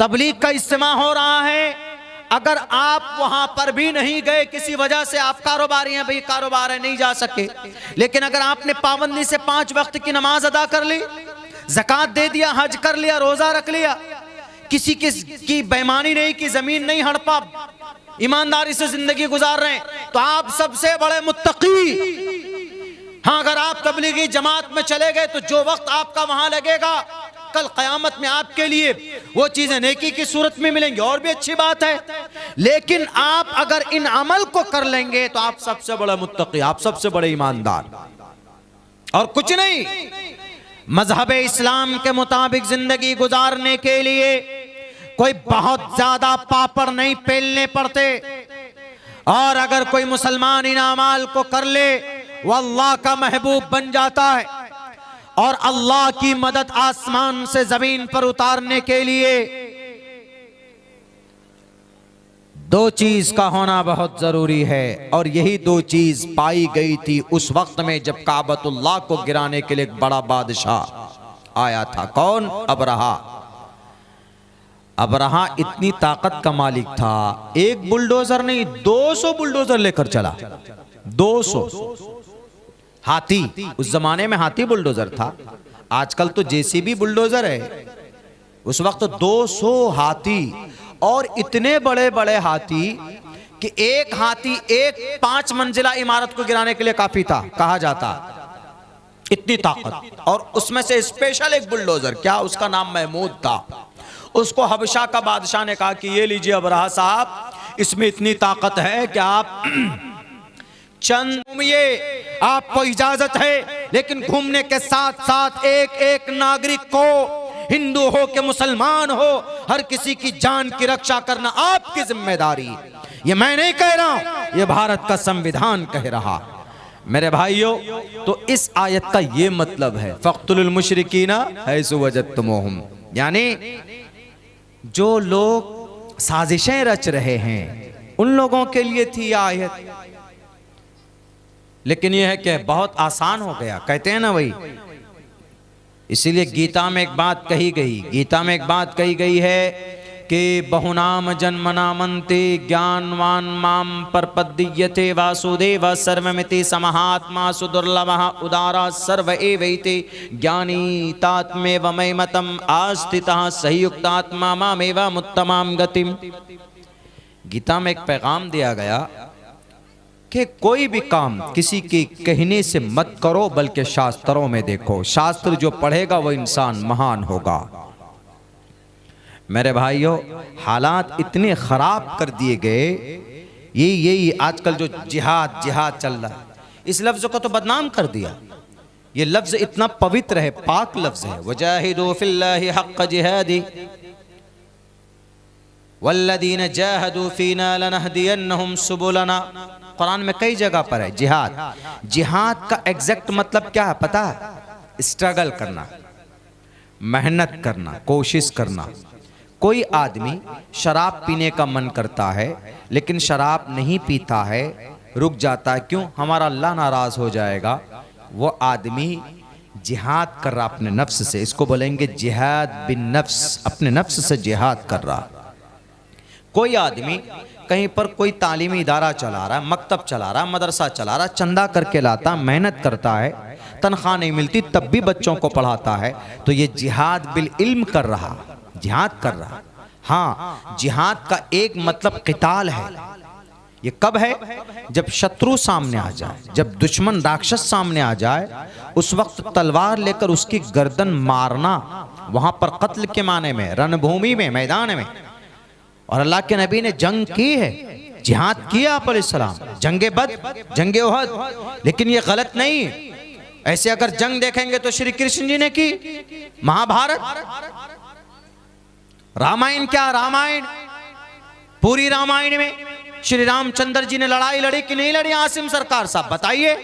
तबलीग का इज्तिमा हो रहा है, अगर आप वहां पर भी नहीं गए, किसी वजह से आप कारोबारी हैं, भाई कारोबार है नहीं जा सके, लेकिन अगर आपने पाबंदी से 5 वक्त की नमाज अदा कर ली, ज़कात दे दिया, हज कर लिया, रोजा रख लिया, किसी की बेईमानी नहीं की, जमीन नहीं हड़पा, ईमानदारी से जिंदगी गुजार रहे हैं, तो आप सबसे बड़े मुत्तकी। हाँ, अगर आप तबलीगी जमात में चले गए तो जो वक्त आपका वहां लगेगा, कल क़यामत में आपके लिए वो चीजें नेकी की सूरत में मिलेंगी, और भी अच्छी बात है। लेकिन आप अगर इन अमल को कर लेंगे तो आप सबसे बड़ा मुत्तकी, आप सबसे बड़े ईमानदार, और कुछ नहीं। मजहब इस्लाम के मुताबिक जिंदगी गुजारने के लिए कोई बहुत ज्यादा पापड़ नहीं पेलने पड़ते, और अगर कोई मुसलमान इन अमाल को कर ले वो अल्लाह का महबूब बन जाता है, और अल्लाह की मदद आसमान से जमीन पर उतारने के लिए 2 चीज का होना बहुत जरूरी है, और यही 2 चीज पाई गई थी उस वक्त में जब काबतुल्लाह को गिराने के लिए एक बड़ा बादशाह आया था। कौन? अबरहा। अबरहा इतनी ताकत का मालिक था, एक बुलडोजर नहीं 200 बुलडोजर लेकर चला। 200 हाथी, उस जमाने में हाथी बुलडोजर था, आजकल तो जेसीबी बुलडोजर है। उस वक्त 200 हाथी, और इतने बड़े बड़े हाथी कि एक हाथी एक 5 मंजिला इमारत को गिराने के लिए काफी था, कहा जाता, इतनी ताकत। और उसमें से स्पेशल एक बुलडोजर, क्या उसका नाम महमूद था, उसको हबशा का बादशाह ने कहा कि ये लीजिए अबरहा साहब, इसमें इतनी ताकत है कि आप चंद घूमिए, आपको इजाजत है, लेकिन घूमने के साथ साथ एक एक नागरिक को, हिंदू हो के मुसलमान हो, हर किसी की जान की रक्षा करना आपकी जिम्मेदारी। ये मैं नहीं कह रहा हूं, ये भारत का संविधान कह रहा। मेरे भाइयों, तो इस आयत का ये मतलब है फ़क़्तुलुल मुशरिकीना हैसु वजदतुमूहुम, यानी जो लोग साजिशें रच रहे हैं उन लोगों के लिए थी यह आयत। लेकिन यह है कि बहुत आसान हो गया, कहते हैं ना वही, इसीलिए गीता में एक बात कही गई, गीता में एक बात कही गई है कि बहुनाम जन्मनामन्ते ज्ञानवान माम परपद्यते वासुदेव सर्वमिति समहात्मा सुदुर्लभः उदारा सर्व एवैते ज्ञानी तात्मेव मयमतम् आस्थितः सयुक्तात्मा मामेव मुत्तमाम गतिम। गीता में एक पैगाम दिया गया कि कोई भी काम किसी के कहने से मत करो, बल्कि शास्त्रों में देखो, शास्त्र जो पढ़ेगा वो इंसान महान होगा। मेरे भाइयों, हालात इतने खराब कर दिए गए, यही आजकल जो जिहाद जिहाद चल रहा है, इस लफ्ज को तो बदनाम कर दिया। ये लफ्ज इतना पवित्र है, पाक लफ्ज है, वजाहिदू फिल्लाहि हक़्क़ जिहादी वल्लदीन जाहदू फीना लनहदियन्नहुम सुबुलना। कुरान में कई जगह पर है जिहाद। जिहाद का एग्जैक्ट मतलब क्या है पता है? स्ट्रगल करना, मेहनत करना, कोशिश करना। कोई आदमी शराब पीने का मन करता है लेकिन शराब नहीं पीता है, रुक जाता है, क्यों? हमारा अल्लाह नाराज हो जाएगा। वो आदमी जिहाद कर रहा अपने नफ्स से, इसको बोलेंगे जिहाद बिन नफ्स, अपने नफ्स से जिहाद कर रहा। कोई आदमी कहीं पर कोई तालीमी इदारा चला रहा है, मकतब चला रहा है, मदरसा चला रहा है, चंदा करके लाता, मेहनत करता है, तनख्वाह नहीं मिलती तब भी बच्चों को पढ़ाता है, तो ये जिहाद बिल इल्म कर रहा, जिहाद कर रहा। हाँ, जिहाद का एक मतलब क़िताल है। ये कब है? जब शत्रु सामने आ जाए, जब दुश्मन राक्षस सामने आ जाए, उस वक्त तलवार लेकर उसकी गर्दन मारना, वहां पर कत्ल के माने में, रणभूमि में, मैदान में। और अल्लाह के नबी ने जंग की है, जिहाद किया आप अलैहिस्सलाम, जंगे बद्र, जंगे उहद। लेकिन ये गलत नहीं है। ऐसे अगर जंग देखेंगे तो श्री कृष्ण जी ने की, महाभारत, रामायण, क्या रामायण, पूरी रामायण में श्री रामचंद्र जी ने लड़ाई लड़ी कि नहीं लड़ी? आसिम सरकार साहब बताइए।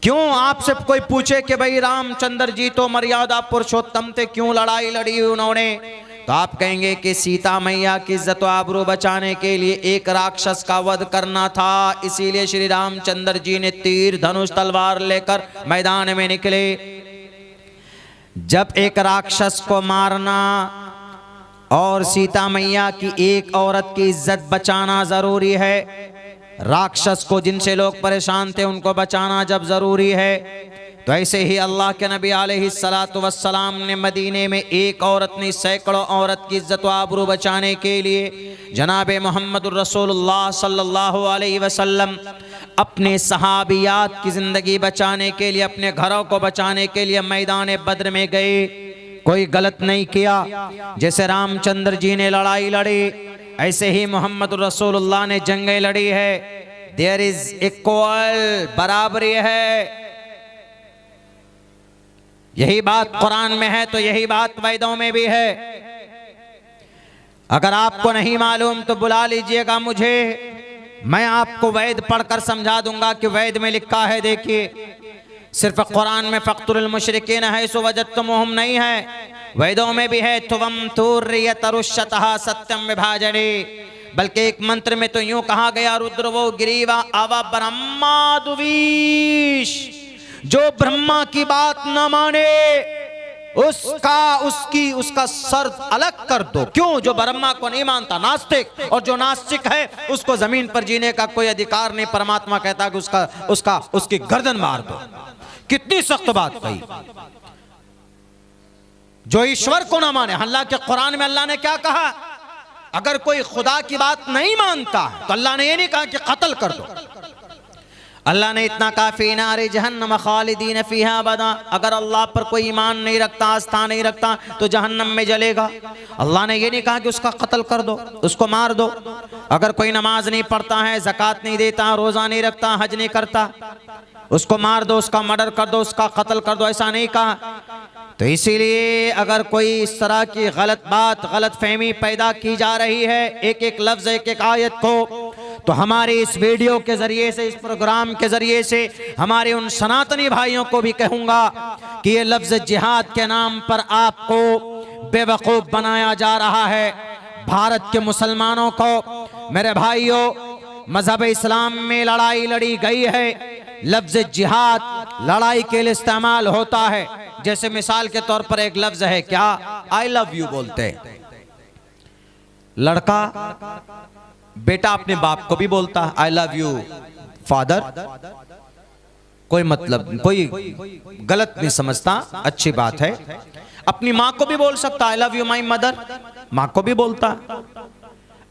क्यों आपसे कोई पूछे कि भाई रामचंद्र जी तो मर्यादा पुरुषोत्तम थे, क्यों लड़ाई लड़ी उन्होंने? तो आप कहेंगे कि सीता मैया की इज्जत व आबरू बचाने के लिए एक राक्षस का वध करना था, इसीलिए श्री रामचंद्र जी ने तीर धनुष तलवार लेकर मैदान में निकले। जब एक राक्षस को मारना और सीता मैया की एक औरत की इज्जत बचाना ज़रूरी है। राक्षस को जिनसे लोग परेशान थे उनको बचाना जब ज़रूरी है, तो ऐसे ही अल्लाह के नबी अलैहिस्सलातु वस्सलाम ने मदीने में एक औरत नहीं सैकड़ों औरत की इज्जत व आबरू बचाने के लिए जनाब मोहम्मदुर रसूलुल्लाह सल्लल्लाहु अलैहि वसल्लम अपने सहाबियात की ज़िंदगी बचाने के लिए, अपने घरों को बचाने के लिए मैदान बद्र में गए। कोई गलत नहीं किया। जैसे रामचंद्र जी ने लड़ाई लड़ी, ऐसे ही मोहम्मदुर रसूलुल्लाह ने जंगें लड़ी है। देयर इज इक्वल, बराबरी है। यही बात कुरान में है तो यही बात वेदों में भी है। अगर आपको नहीं मालूम तो बुला लीजिएगा मुझे, मैं आपको वेद पढ़कर समझा दूंगा कि वेद में लिखा है। देखिए, सिर्फ कुरान में फ़क़्तुल मुशरिकीन है सो वजदतुमुहुम नहीं है, वेदों में भी है। तुवम तुर्यतरुष्यतः सत्यम विभाजने, बल्कि एक मंत्र में तो यूं कहा गया, रुद्रवो गिरीवा आवा ब्रह्मादुवीश, जो ब्रह्मा की बात न माने उसका सर अलग कर दो। क्यों? जो ब्रह्मा को नहीं मानता नास्तिक, और जो नास्तिक है उसको जमीन पर जीने का कोई अधिकार नहीं। परमात्मा कहता कि उसकी गर्दन मार दो। कितनी सख्त बात कही। जो ईश्वर को ना माने, अल्लाह के कुरान में अल्लाह ने क्या कहा? अगर कोई खुदा की बात नहीं मानता तो अल्लाह ने ये नहीं कहा कि कत्ल कर दो। अल्लाह ने इतना कहा फी नारे जहन्नम खालिदीन फीहा अबदा, अगर अल्लाह पर कोई ईमान नहीं रखता, आस्था नहीं रखता तो जहन्नम में जलेगा। अल्लाह ने ये नहीं कहा कि उसका कत्ल कर दो, उसको मार दो। अगर कोई नमाज नहीं पढ़ता है, ज़कात नहीं देता, रोज़ा नहीं रखता, हज नहीं करता, उसको मार दो, उसका मर्डर कर दो, उसका कत्ल कर दो, ऐसा नहीं कहा। तो इसीलिए अगर कोई इस तरह की गलत बात, गलत फहमी पैदा की जा रही है एक एक लफ्ज़, एक एक आयत को, तो हमारे इस वीडियो के ज़रिए से, इस प्रोग्राम के ज़रिए से हमारे उन सनातनी भाइयों को भी कहूँगा कि ये लफ्ज़ जिहाद के नाम पर आपको बेवकूफ़ बनाया जा रहा है। भारत के मुसलमानों को, मेरे भाइयों, मज़हब इस्लाम में लड़ाई लड़ी गई है, लफ्ज़ जिहाद लड़ाई के लिए इस्तेमाल होता है। जैसे मिसाल के तौर पर एक लफ्ज़ है, क्या? आई लव यू बोलते हैं। लड़का बेटा अपने बाप को भी बोलता है आई लव यू फादर, कोई मतलब, कोई गलत नहीं समझता, अच्छी बात है। अपनी माँ को भी बोल सकता I love you my mother, माँ को भी बोलता।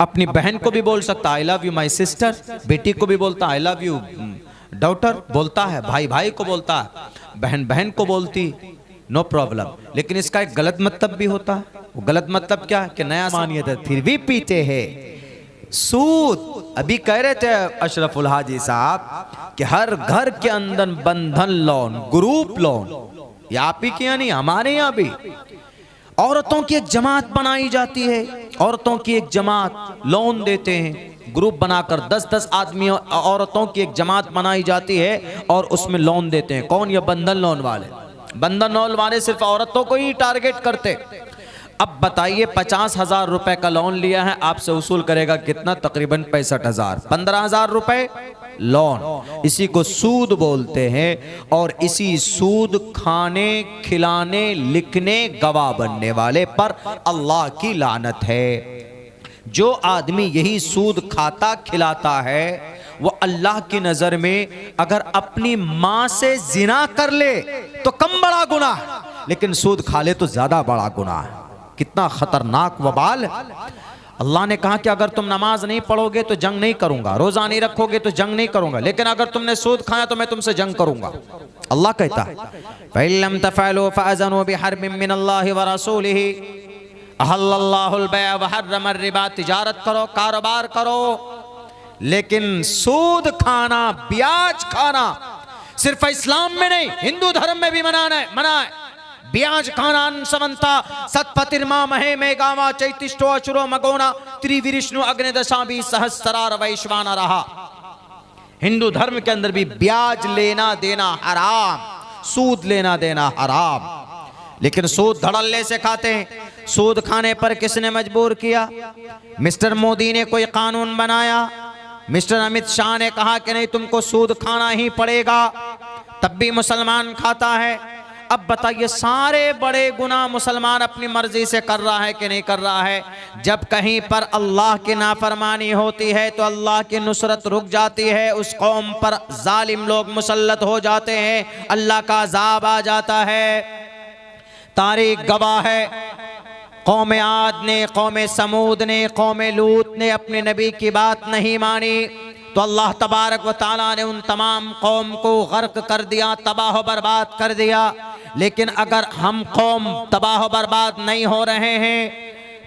अपनी बहन को भी बोल सकता I love you my sister, बेटी को भी बोलता आई लव यू डॉटर बोलता है, भाई भाई को बोलता है, बहन बहन को बोलती, नो प्रॉब्लम। लेकिन इसका एक गलत मतलब भी होता है। वो गलत मतलब क्या? कि नया मानियत है फिर भी पीते हैं सूद। अभी कह रहे थे अशरफुल हाजी साहब कि हर घर के अंदर बंधन लोन, ग्रुप लोन, ये आप ही के यहाँ नहीं, हमारे यहाँ भी औरतों की एक जमात बनाई जाती है। औरतों की एक जमात लोन देते हैं, ग्रुप बनाकर 10-10 आदमी औरतों की एक जमात बनाई जाती है और उसमें लोन देते हैं। कौन? ये बंधन लोन वाले। बंधन लोन वाले सिर्फ औरतों को ही टारगेट करते। अब बताइए 50,000 रुपए का लोन लिया है, आपसे वसूल करेगा कितना? तकरीबन 65,000, 15,000 रुपए लोन। इसी को सूद बोलते हैं। और इसी सूद खाने, खिलाने, लिखने, गवाह बनने वाले पर अल्लाह की लानत है। जो आदमी यही सूद खाता खिलाता है वो अल्लाह की नजर में अगर अपनी मां से जिना कर ले तो कम बड़ा गुनाह, लेकिन सूद खा ले तो ज्यादा बड़ा गुनाह है। कितना खतरनाक वबाल। अल्लाह ने कहा कि अगर तुम नमाज नहीं पढ़ोगे तो जंग नहीं करूंगा, रोजा नहीं रखोगे तो जंग नहीं करूंगा, लेकिन अगर तुमने सूद खाया तो मैं तुमसे जंग करूंगा। अल्लाह कहता है फ़इल्लम तफ़अलू फ़अज़नू बिहर्बिम मिनल्लाहि व रसूलिही अहल्लल्लाहुल बैअ व हर्रम अर्रिबा। तिजारत करो, कारोबार करो, लेकिन सूद खाना, ब्याज खाना सिर्फ इस्लाम में नहीं, हिंदू धर्म में भी मना है। ब्याज खाना समंता सत्पतिर्मा महे मेगावा चैतिष्टो अचुरो मगोना त्रिविष्णु अग्निदशा भी सहस्रार वैश्वाना रहा। हिंदू धर्म के अंदर भी ब्याज लेना देना हराम, सूद लेना देना हराम। लेकिन सूद धड़ल्ले से खाते हैं। सूद खाने पर किसने मजबूर किया? मिस्टर मोदी ने कोई कानून बनाया, मिस्टर अमित शाह ने कहा कि नहीं तुमको सूद खाना ही पड़ेगा, तब भी मुसलमान खाता है। अब बताइए सारे बड़े गुनाह मुसलमान अपनी मर्जी से कर रहा है कि नहीं कर रहा है? जब कहीं पर अल्लाह की नाफरमानी होती है तो अल्लाह की नुसरत रुक जाती है, उस कौम पर जालिम लोग मुसल्लत हो जाते हैं, अल्लाह का अज़ाब आ जाता है। तारीख गवाह है, कौम आद ने, कौम समूद ने, कौम लूत ने अपने नबी की बात नहीं मानी तो अल्लाह तबारक व तआला ने उन तमाम कौम को गर्क कर दिया, तबाह बर्बाद कर दिया। लेकिन अगर हम कौम तबाह बर्बाद नहीं हो रहे हैं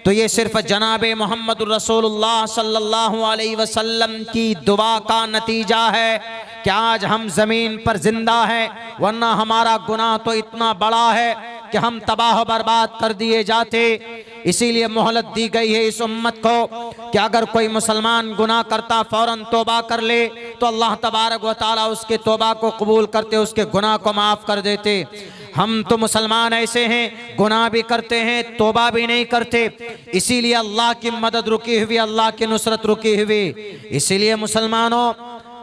तो ये सिर्फ जनाब मोहम्मद रसूलुल्लाह सल्लल्लाहु अलैहि वसल्लम की दुआ का नतीजा है कि आज हम ज़मीन पर जिंदा हैं, वरना हमारा गुनाह तो इतना बड़ा है कि हम तबाह बर्बाद कर दिए जाते। इसीलिए मोहलत दी गई है इस उम्मत को कि अगर कोई मुसलमान गुनाह करता फौरन तौबा कर ले तो अल्लाह तबारक व तआला उसके तौबा को कबूल करते, उसके गुनाह को माफ़ कर देते। हम तो मुसलमान ऐसे हैं, गुनाह भी करते हैं, तौबा भी नहीं करते। इसीलिए अल्लाह की मदद रुकी हुई, अल्लाह की नुसरत रुकी हुई। इसीलिए मुसलमानों,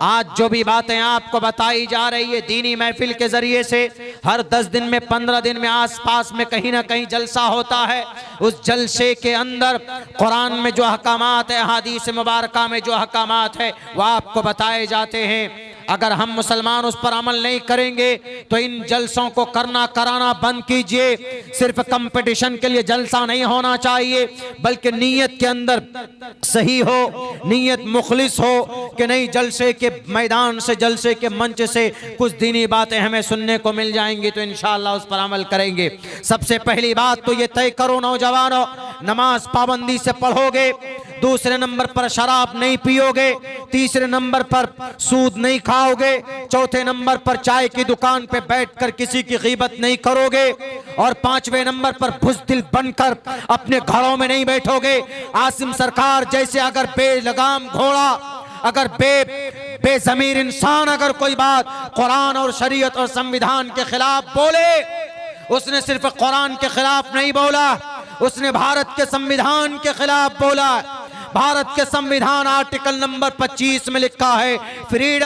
आज जो भी बातें आपको बताई जा रही है दीनी महफिल के जरिए से, हर 10 दिन में 15 दिन में आसपास में कहीं ना कहीं जलसा होता है। उस जलसे के अंदर कुरान में जो अहकामात है, हदीस मुबारका में जो अहकामात है, वह आपको बताए जाते हैं। अगर हम मुसलमान उस पर अमल नहीं करेंगे तो इन जलसों को करना कराना बंद कीजिए। सिर्फ कंपटीशन के लिए जलसा नहीं होना चाहिए, बल्कि नीयत के अंदर सही हो, नीयत मुखलिस हो कि नहीं, जलसे के मैदान से, जलसे के मंच से कुछ दीनी बातें हमें सुनने को मिल जाएंगी तो इंशाअल्लाह उस पर अमल करेंगे। सबसे पहली बात तो ये तय करो नौजवानों, नमाज पाबंदी से पढ़ोगे, दूसरे नंबर पर शराब नहीं पियोगे, तीसरे नंबर पर सूद नहीं खाओगे, चौथे नंबर पर चाय की दुकान पे बैठकर किसी की गीबत नहीं करोगे, और पांचवें नंबर पर बुज़दिल बनकर अपने घरों में नहीं बैठोगे। आसिम सरकार जैसे अगर बेलगाम घोड़ा, अगर बेज़मीर इंसान अगर कोई बात कुरान और शरीयत और संविधान के खिलाफ बोले, उसने सिर्फ कुरान के खिलाफ नहीं बोला, उसने भारत के संविधान के खिलाफ बोला। भारत के संविधान आर्टिकल नंबर 25 में लिखा है, फ्रीडम